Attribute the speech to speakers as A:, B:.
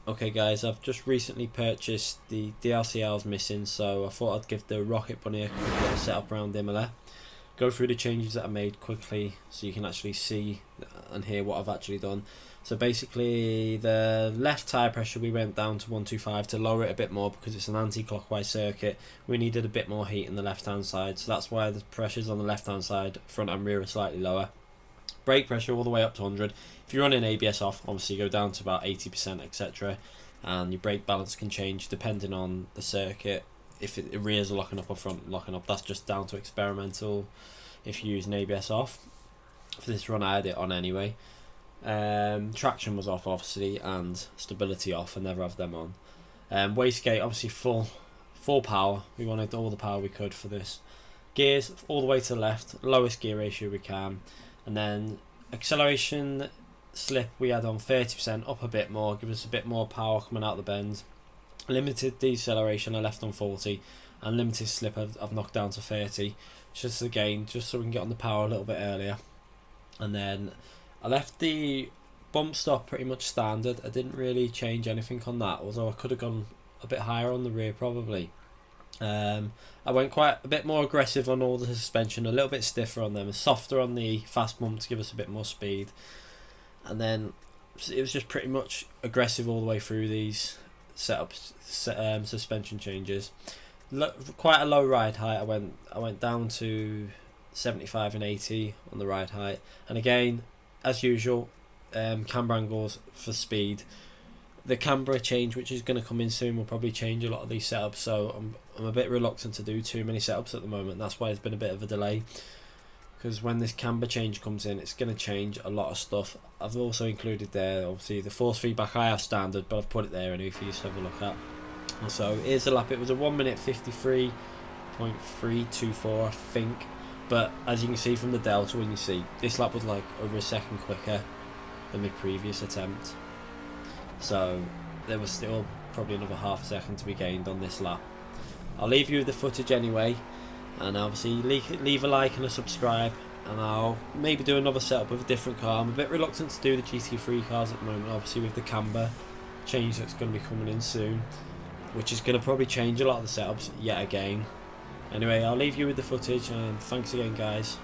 A: Okay guys, I've just recently purchased the DLC I was missing, so I thought I'd give the Rocket Bunny a quick little setup around Imola. Go through the changes that I made quickly so you can actually see and hear what I've actually done. So basically the left tyre pressure we went down to 125 to lower it a bit more because it's an anti-clockwise circuit. We needed a bit more heat in the left hand side, so that's why the pressures on the left hand side, front and rear, are slightly lower. Brake pressure all the way up to 100. If you're running ABS off, obviously go down to about 80%, etc. And your brake balance can change depending on the circuit. If the rears are locking up or front locking up, that's just down to experimental if you use an ABS off. For this run I had it on anyway. Traction was off obviously, and stability off. I never have them on. Wastegate obviously full power. We wanted all the power we could for this. Gears all the way to the left, lowest gear ratio we can. And then acceleration slip we had on 30%, up a bit more, give us a bit more power coming out the bends. Limited deceleration I left on 40, and limited slip I've knocked down to 30, just again just so we can get on the power a little bit earlier. And then I left the bump stop pretty much standard. I didn't really change anything on that, although I could have gone a bit higher on the rear probably. I went quite a bit more aggressive on all the suspension, a little bit stiffer on them, softer on the fast bump to give us a bit more speed, and then it was just pretty much aggressive all the way through these suspension changes. Quite a low ride height. I went down to 75 and 80 on the ride height, and again as usual, camber angles for speed. The camber change, which is going to come in soon, will probably change a lot of these setups, so I'm a bit reluctant to do too many setups at the moment. That's why there's been a bit of a delay, because when this camber change comes in, it's going to change a lot of stuff. I've also included there obviously the force feedback. I have standard, but I've put it there anyway for you to have a look at. So here's the lap. It was a 1 minute 53.324 I think, but as you can see from the delta, when you see this lap was like over a second quicker than my previous attempt. So there was still probably another half a second to be gained on this lap. I'll leave you with the footage anyway, and obviously leave a like and a subscribe, and I'll maybe do another setup with a different car. I'm a bit reluctant to do the GT3 cars at the moment, obviously with the camber change that's going to be coming in soon, which is going to probably change a lot of the setups yet again. Anyway, I'll leave you with the footage, and thanks again guys.